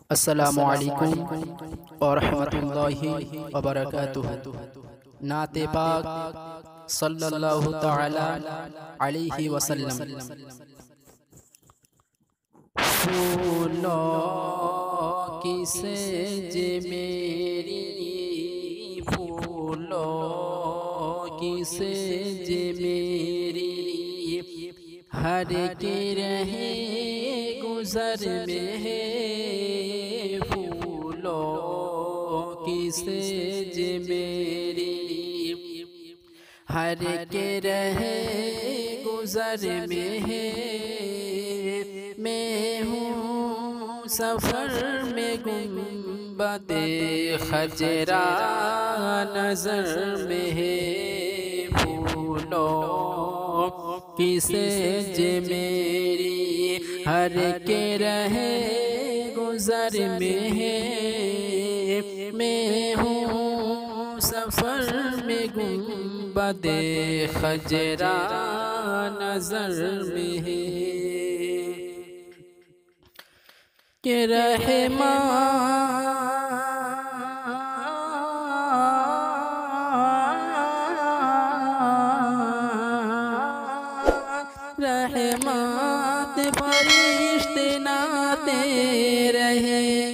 अस्सलामु अलैकुम व रहमतुल्लाहि व बरकातुहू। नाते पाक सल्लल्लाहु तआला अलैहि वसल्लम। फूलों की सेज मेरी, फूलों की सेज मेरी, हर के रहे गुजर में है। फूलों की सेज मेरी, हर के रहे गुजर में है। मैं हूँ सफ़र में गुंबदे खजरा नजर में है। फूलों की सेज मेरी, हर के रहे गुजर में है। मैं हूँ सफ़र में गुंबदे खजरा नजर में है। के रहमत फरिश्ते नाते रहे।